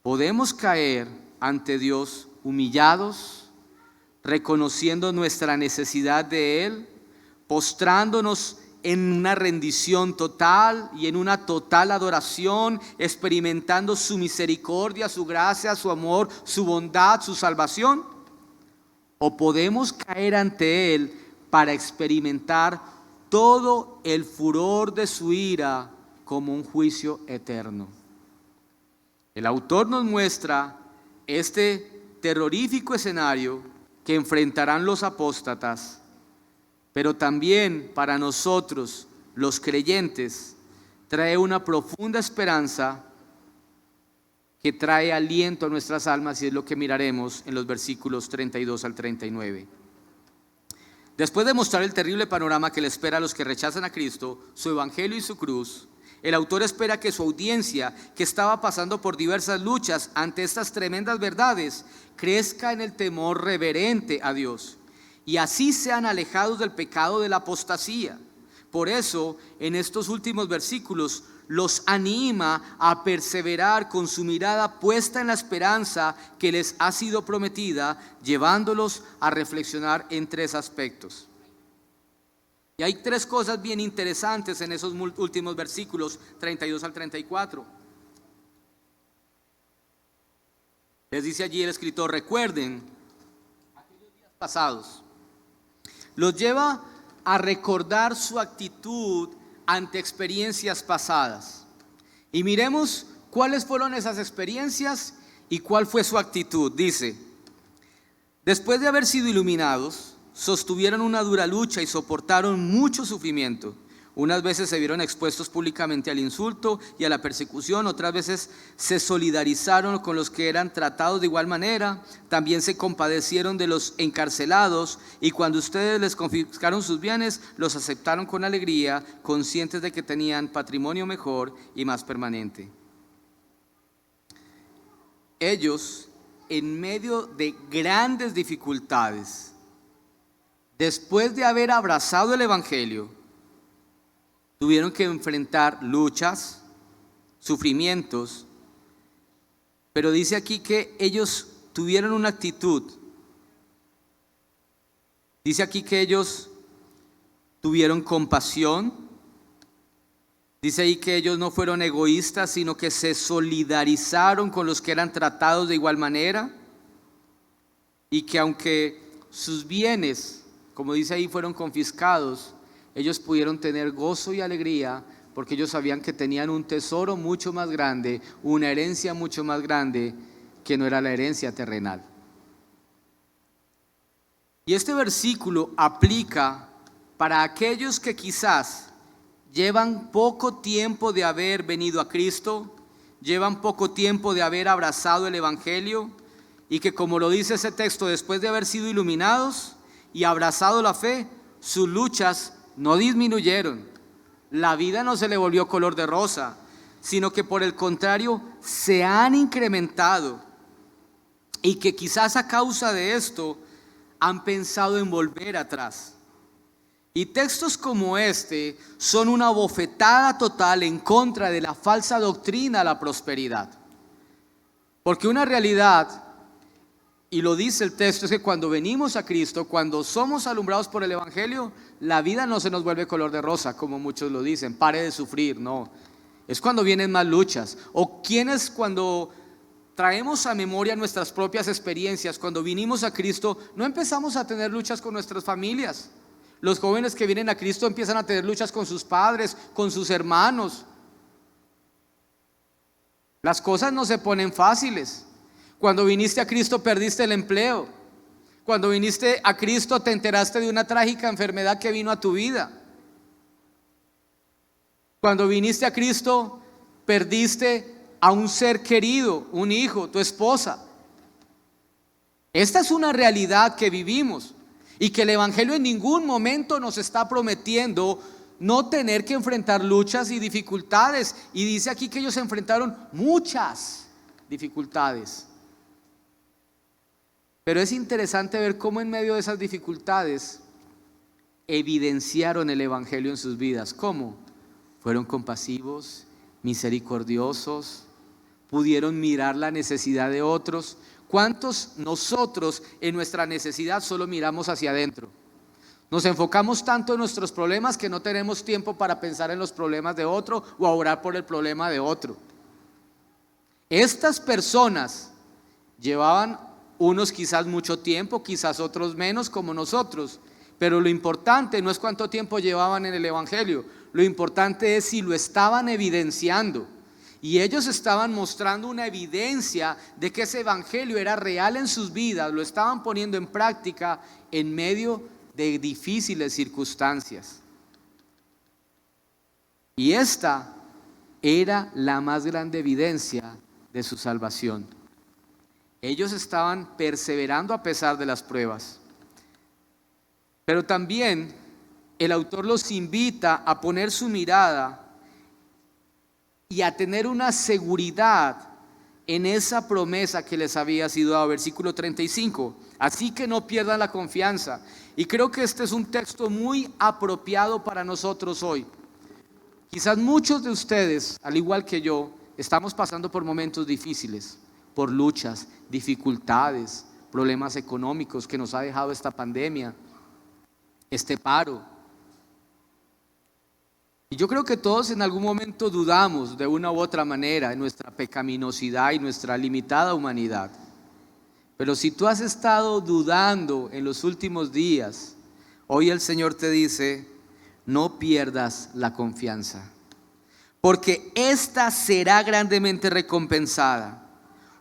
podemos caer ante Dios humillados, reconociendo nuestra necesidad de Él, postrándonos en una rendición total y en una total adoración, experimentando su misericordia, su gracia, su amor, su bondad, su salvación. O podemos caer ante Él para experimentar todo el furor de su ira como un juicio eterno. El autor nos muestra este terrorífico escenario que enfrentarán los apóstatas, pero también para nosotros, los creyentes, trae una profunda esperanza que trae aliento a nuestras almas, y es lo que miraremos en los versículos 32 al 39. Después de mostrar el terrible panorama que le espera a los que rechazan a Cristo, su evangelio y su cruz, el autor espera que su audiencia, que estaba pasando por diversas luchas ante estas tremendas verdades, crezca en el temor reverente a Dios, y así sean alejados del pecado de la apostasía. Por eso, en estos últimos versículos, los anima a perseverar con su mirada puesta en la esperanza que les ha sido prometida, llevándolos a reflexionar en tres aspectos. Y hay tres cosas bien interesantes en esos últimos versículos, 32 al 34. Les dice allí el escritor: recuerden aquellos días pasados. Los lleva a recordar su actitud ante experiencias pasadas. Y miremos cuáles fueron esas experiencias y cuál fue su actitud. Dice: después de haber sido iluminados, sostuvieron una dura lucha y soportaron mucho sufrimiento. Unas veces se vieron expuestos públicamente al insulto y a la persecución, otras veces se solidarizaron con los que eran tratados de igual manera, también se compadecieron de los encarcelados, y cuando ustedes les confiscaron sus bienes, los aceptaron con alegría, conscientes de que tenían patrimonio mejor y más permanente. Ellos, en medio de grandes dificultades, después de haber abrazado el Evangelio, tuvieron que enfrentar luchas, sufrimientos, pero dice aquí que ellos tuvieron una actitud. Dice aquí que ellos tuvieron compasión. Dice ahí que ellos no fueron egoístas, sino que se solidarizaron con los que eran tratados de igual manera, y que aunque sus bienes, como dice ahí, fueron confiscados, ellos pudieron tener gozo y alegría porque ellos sabían que tenían un tesoro mucho más grande, una herencia mucho más grande, que no era la herencia terrenal. Y este versículo aplica para aquellos que quizás llevan poco tiempo de haber venido a Cristo, llevan poco tiempo de haber abrazado el Evangelio, y que, como lo dice ese texto, después de haber sido iluminados y abrazado la fe, sus luchas no disminuyeron. La vida no se le volvió color de rosa, sino que por el contrario se han incrementado, y que quizás a causa de esto han pensado en volver atrás. Y textos como este son una bofetada total en contra de la falsa doctrina de la prosperidad. Porque una realidad, y lo dice el texto, es que cuando venimos a Cristo, cuando somos alumbrados por el Evangelio, la vida no se nos vuelve color de rosa, como muchos lo dicen, pare de sufrir, no. Es cuando vienen más luchas. O quienes, cuando traemos a memoria nuestras propias experiencias, cuando vinimos a Cristo, no empezamos a tener luchas con nuestras familias. Los jóvenes que vienen a Cristo empiezan a tener luchas con sus padres, con sus hermanos. Las cosas no se ponen fáciles. Cuando viniste a Cristo perdiste el empleo. Cuando viniste a Cristo te enteraste de una trágica enfermedad que vino a tu vida. Cuando viniste a Cristo perdiste a un ser querido, un hijo, tu esposa. Esta es una realidad que vivimos, y que el Evangelio en ningún momento nos está prometiendo no tener que enfrentar luchas y dificultades. Y dice aquí que ellos enfrentaron muchas dificultades. Pero es interesante ver cómo en medio de esas dificultades evidenciaron el Evangelio en sus vidas. ¿Cómo? Fueron compasivos, misericordiosos, pudieron mirar la necesidad de otros. ¿Cuántos nosotros en nuestra necesidad solo miramos hacia adentro? Nos enfocamos tanto en nuestros problemas que no tenemos tiempo para pensar en los problemas de otro o a orar por el problema de otro. Estas personas llevaban, unos quizás mucho tiempo, quizás otros menos, como nosotros, pero lo importante no es cuánto tiempo llevaban en el Evangelio, lo importante es si lo estaban evidenciando. Y ellos estaban mostrando una evidencia de que ese Evangelio era real en sus vidas, lo estaban poniendo en práctica en medio de difíciles circunstancias. Y esta era la más grande evidencia de su salvación. Ellos estaban perseverando a pesar de las pruebas. Pero también el autor los invita a poner su mirada y a tener una seguridad en esa promesa que les había sido dado. Versículo 35. Así que no pierdan la confianza. Y creo que este es un texto muy apropiado para nosotros hoy. Quizás muchos de ustedes, al igual que yo, estamos pasando por momentos difíciles, por luchas, dificultades, problemas económicos que nos ha dejado esta pandemia, este paro. Y yo creo que todos en algún momento dudamos de una u otra manera en nuestra pecaminosidad y nuestra limitada humanidad. Pero si tú has estado dudando en los últimos días, hoy el Señor te dice: no pierdas la confianza, porque esta será grandemente recompensada.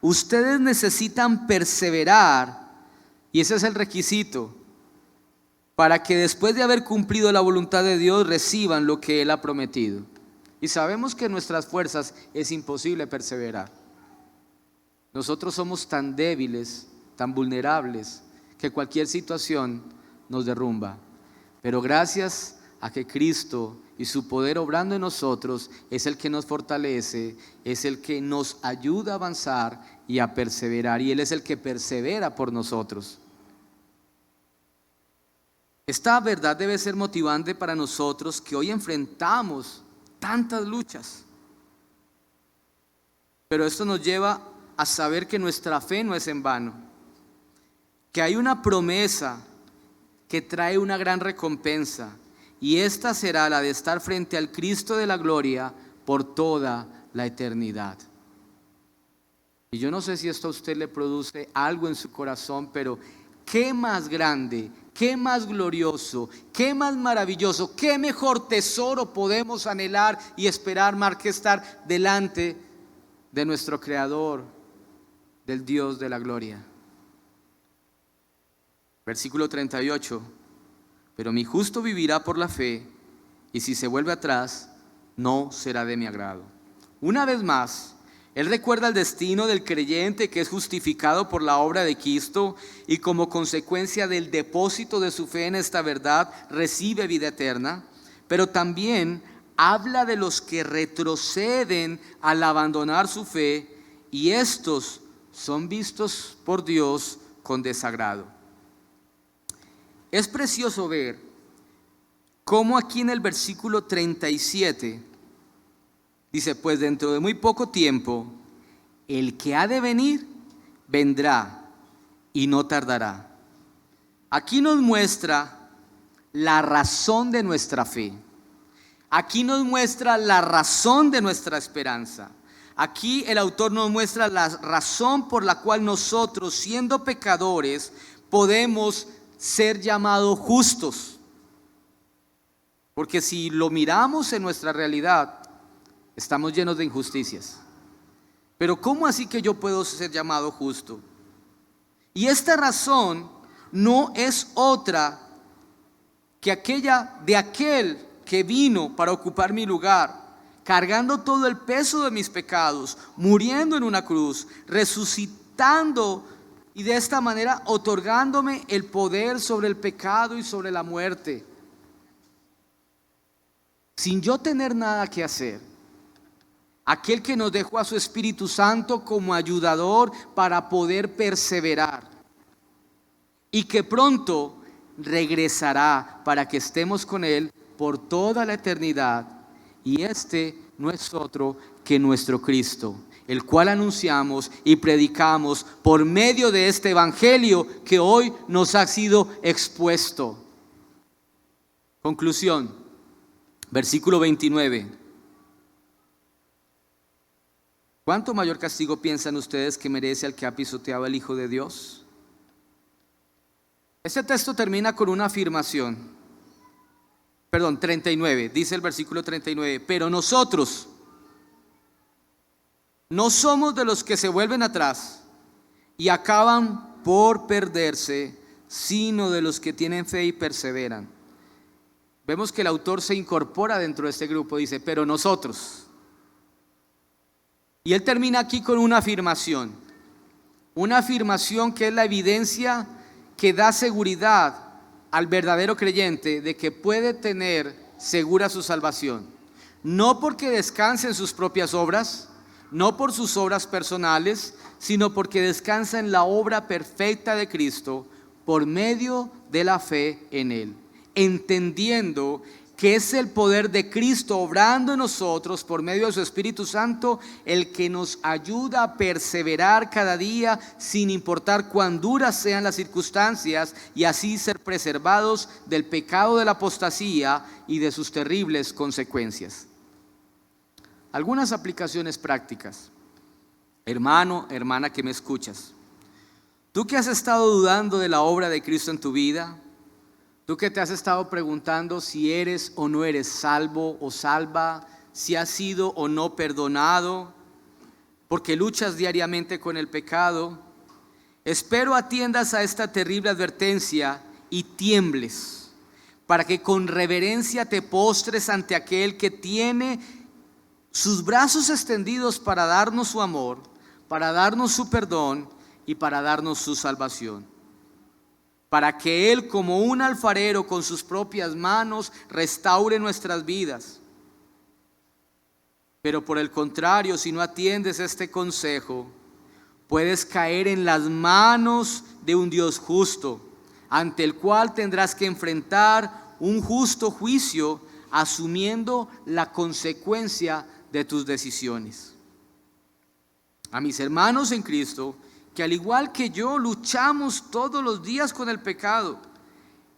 Ustedes necesitan perseverar, y ese es el requisito, para que después de haber cumplido la voluntad de Dios reciban lo que Él ha prometido. Y sabemos que en nuestras fuerzas es imposible perseverar. Nosotros somos tan débiles, tan vulnerables, que cualquier situación nos derrumba. Pero gracias a que Cristo y su poder obrando en nosotros es el que nos fortalece, es el que nos ayuda a avanzar y a perseverar, y Él es el que persevera por nosotros. Esta verdad debe ser motivante para nosotros que hoy enfrentamos tantas luchas. Pero esto nos lleva a saber que nuestra fe no es en vano, que hay una promesa que trae una gran recompensa, y esta será la de estar frente al Cristo de la gloria por toda la eternidad. Y yo no sé si esto a usted le produce algo en su corazón, pero qué más grande, qué más glorioso, qué más maravilloso, qué mejor tesoro podemos anhelar y esperar más que estar delante de nuestro Creador, del Dios de la gloria. Versículo 38. Pero mi justo vivirá por la fe, y si se vuelve atrás, no será de mi agrado. Una vez más, Él recuerda el destino del creyente que es justificado por la obra de Cristo y como consecuencia del depósito de su fe en esta verdad recibe vida eterna, pero también habla de los que retroceden al abandonar su fe, y estos son vistos por Dios con desagrado. Es precioso ver cómo aquí en el versículo 37 dice: pues dentro de muy poco tiempo el que ha de venir vendrá y no tardará. Aquí nos muestra la razón de nuestra fe. Aquí nos muestra la razón de nuestra esperanza. Aquí el autor nos muestra la razón por la cual nosotros, siendo pecadores, podemos ser llamados justos. Porque si lo miramos en nuestra realidad, estamos llenos de injusticias. Pero ¿cómo así que yo puedo ser llamado justo? Y esta razón no es otra que aquella de aquel que vino para ocupar mi lugar, cargando todo el peso de mis pecados, muriendo en una cruz, resucitando y de esta manera otorgándome el poder sobre el pecado y sobre la muerte. Sin yo tener nada que hacer. Aquel que nos dejó a su Espíritu Santo como ayudador para poder perseverar. Y que pronto regresará para que estemos con Él por toda la eternidad. Y este no es otro que nuestro Cristo, el cual anunciamos y predicamos por medio de este evangelio que hoy nos ha sido expuesto. Conclusión, versículo 29. ¿Cuánto mayor castigo piensan ustedes que merece al que ha pisoteado al Hijo de Dios? Este texto termina con una afirmación. 39, dice el versículo 39, pero nosotros no somos de los que se vuelven atrás y acaban por perderse, sino de los que tienen fe y perseveran. Vemos que el autor se incorpora dentro de este grupo, dice, pero nosotros. Y él termina aquí con una afirmación que es la evidencia que da seguridad al verdadero creyente de que puede tener segura su salvación. No porque descanse en sus propias obras, no por sus obras personales, sino porque descansa en la obra perfecta de Cristo por medio de la fe en Él, entendiendo que es el poder de Cristo obrando en nosotros por medio de su Espíritu Santo, el que nos ayuda a perseverar cada día sin importar cuán duras sean las circunstancias, y así ser preservados del pecado de la apostasía y de sus terribles consecuencias. Algunas aplicaciones prácticas. Hermano, hermana que me escuchas, tú que has estado dudando de la obra de Cristo en tu vida, tú que te has estado preguntando si eres o no eres salvo o salva, si has sido o no perdonado, porque luchas diariamente con el pecado, espero atiendas a esta terrible advertencia y tiembles, para que con reverencia te postres ante aquel que tiene sus brazos extendidos para darnos su amor, para darnos su perdón y para darnos su salvación. Para que Él, como un alfarero con sus propias manos, restaure nuestras vidas. Pero por el contrario, si no atiendes este consejo, puedes caer en las manos de un Dios justo, ante el cual tendrás que enfrentar un justo juicio, asumiendo la consecuencia de tus decisiones. A mis hermanos en Cristo, que al igual que yo luchamos todos los días con el pecado,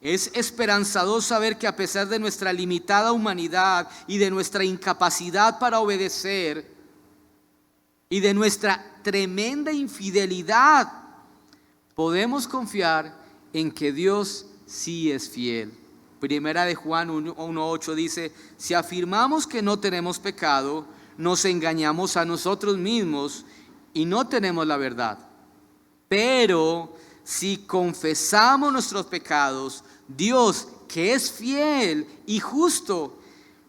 es esperanzador saber que a pesar de nuestra limitada humanidad y de nuestra incapacidad para obedecer y de nuestra tremenda infidelidad, podemos confiar en que Dios sí es fiel. Primera de Juan 1:8 dice: si afirmamos que no tenemos pecado, nos engañamos a nosotros mismos y no tenemos la verdad. Pero si confesamos nuestros pecados, Dios, que es fiel y justo,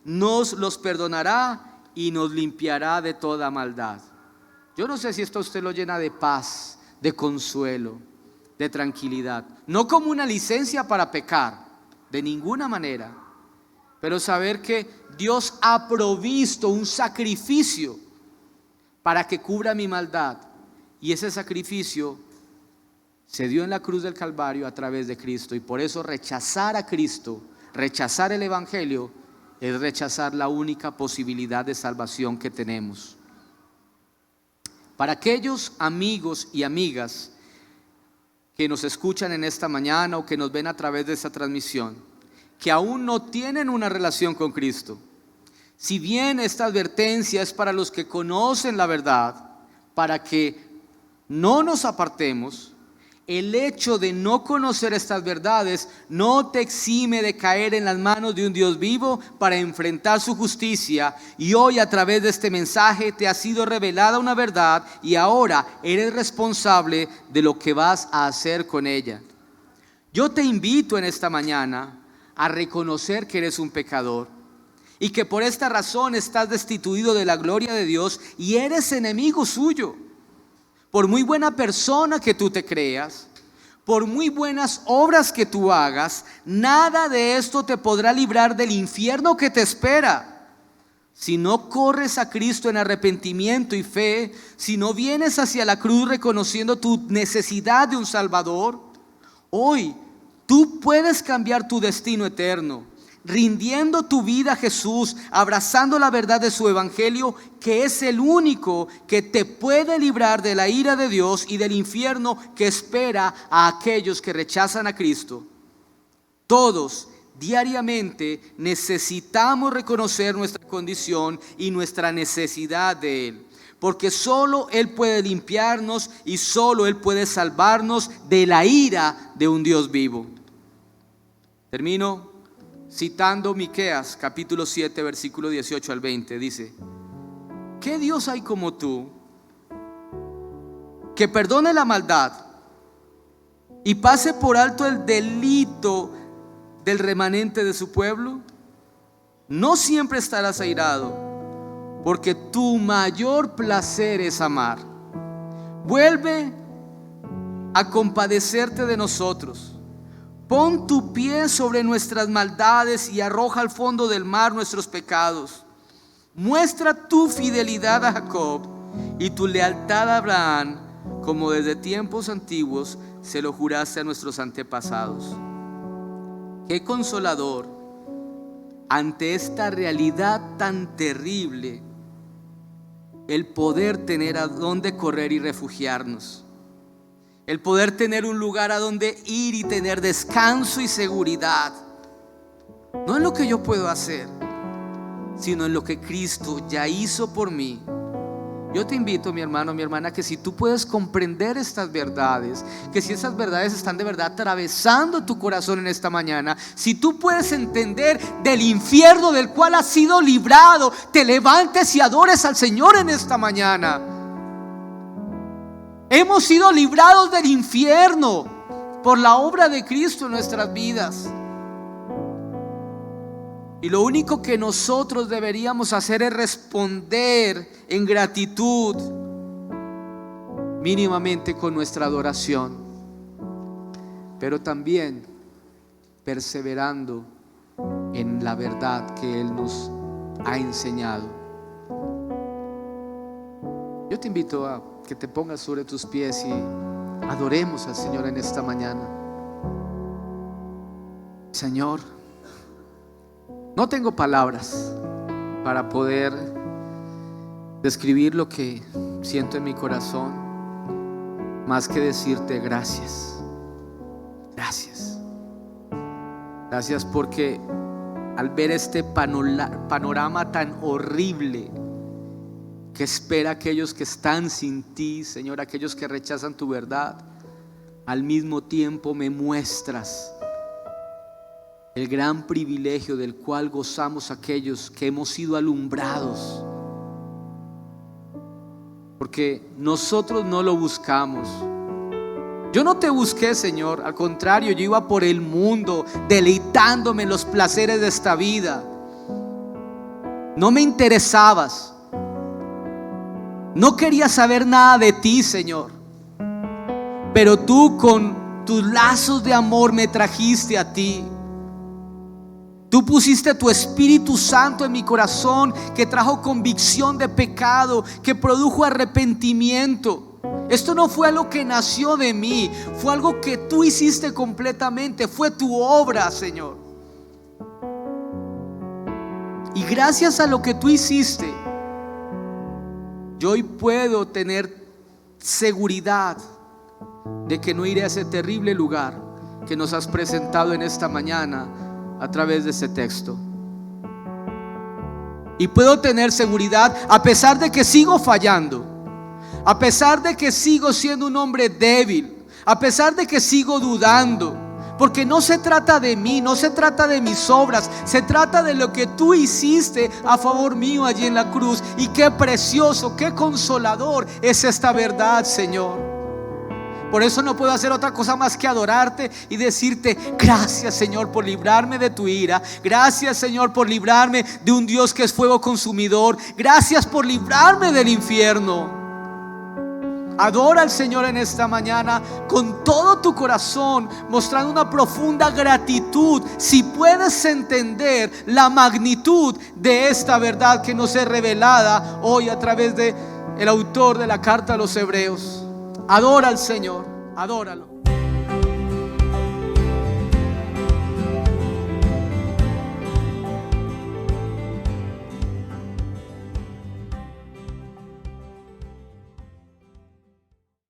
nos los perdonará y nos limpiará de toda maldad. Yo no sé si esto a usted lo llena de paz, de consuelo, de tranquilidad. No como una licencia para pecar, de ninguna manera. Pero saber que Dios ha provisto un sacrificio para que cubra mi maldad. Y ese sacrificio se dio en la cruz del Calvario a través de Cristo. Y por eso rechazar a Cristo, rechazar el Evangelio, es rechazar la única posibilidad de salvación que tenemos. Para aquellos amigos y amigas que nos escuchan en esta mañana o que nos ven a través de esta transmisión, que aún no tienen una relación con Cristo, si bien esta advertencia es para los que conocen la verdad, para que no nos apartemos, el hecho de no conocer estas verdades no te exime de caer en las manos de un Dios vivo para enfrentar su justicia. Y hoy, a través de este mensaje, te ha sido revelada una verdad y ahora eres responsable de lo que vas a hacer con ella. Yo te invito en esta mañana a reconocer que eres un pecador y que por esta razón estás destituido de la gloria de Dios y eres enemigo suyo. Por muy buena persona que tú te creas, por muy buenas obras que tú hagas, nada de esto te podrá librar del infierno que te espera. Si no corres a Cristo en arrepentimiento y fe, si no vienes hacia la cruz reconociendo tu necesidad de un Salvador, hoy tú puedes cambiar tu destino eterno, rindiendo tu vida a Jesús, abrazando la verdad de su evangelio, que es el único que te puede librar de la ira de Dios y del infierno que espera a aquellos que rechazan a Cristo. Todos diariamente necesitamos reconocer nuestra condición y nuestra necesidad de Él, porque solo Él puede limpiarnos y solo Él puede salvarnos de la ira de un Dios vivo. Termino citando Miqueas capítulo 7 versículo 18 al 20. Dice: ¿qué Dios hay como tú, que perdone la maldad y pase por alto el delito del remanente de su pueblo? No siempre estarás airado, porque tu mayor placer es amar. Vuelve a compadecerte de nosotros. Pon tu pie sobre nuestras maldades y arroja al fondo del mar nuestros pecados. Muestra tu fidelidad a Jacob y tu lealtad a Abraham, como desde tiempos antiguos se lo juraste a nuestros antepasados. Qué consolador ante esta realidad tan terrible, el poder tener a dónde correr y refugiarnos, el poder tener un lugar a donde ir y tener descanso y seguridad, no en lo que yo puedo hacer, sino en lo que Cristo ya hizo por mí. Yo te invito, mi hermano, mi hermana, que si tú puedes comprender estas verdades, que si esas verdades están de verdad atravesando tu corazón en esta mañana, si tú puedes entender del infierno del cual has sido librado, te levantes y adores al Señor en esta mañana. Hemos sido librados del infierno por la obra de Cristo en nuestras vidas. Y lo único que nosotros deberíamos hacer es responder en gratitud, mínimamente con nuestra adoración, pero también perseverando en la verdad que Él nos ha enseñado. Yo te invito a que te pongas sobre tus pies y adoremos al Señor en esta mañana. Señor, no tengo palabras para poder describir lo que siento en mi corazón, más que decirte gracias. Gracias. Gracias porque al ver este panorama tan horrible que espera a aquellos que están sin ti, Señor, aquellos que rechazan tu verdad, al mismo tiempo me muestras el gran privilegio del cual gozamos aquellos que hemos sido alumbrados, porque nosotros no lo buscamos. Yo no te busqué, Señor, al contrario, yo iba por el mundo deleitándome en los placeres de esta vida. No me interesabas, no quería saber nada de ti, Señor, pero tú con tus lazos de amor me trajiste a ti. Tú pusiste tu Espíritu Santo en mi corazón, que trajo convicción de pecado, que produjo arrepentimiento. Esto no fue algo que nació de mí, fue algo que tú hiciste completamente, fue tu obra, Señor. Y gracias a lo que tú hiciste, yo hoy puedo tener seguridad de que no iré a ese terrible lugar que nos has presentado en esta mañana a través de ese texto. Y puedo tener seguridad a pesar de que sigo fallando, a pesar de que sigo siendo un hombre débil, a pesar de que sigo dudando, porque no se trata de mí, no se trata de mis obras, se trata de lo que tú hiciste a favor mío allí en la cruz. Y qué precioso, qué consolador es esta verdad, Señor. Por eso no puedo hacer otra cosa más que adorarte y decirte gracias, Señor, por librarme de tu ira. Gracias, Señor, por librarme de un Dios que es fuego consumidor. Gracias por librarme del infierno. Adora al Señor en esta mañana con todo tu corazón, mostrando una profunda gratitud. Si puedes entender la magnitud de esta verdad que nos es revelada hoy a través de el autor de la carta a los Hebreos. Adora al Señor, adóralo.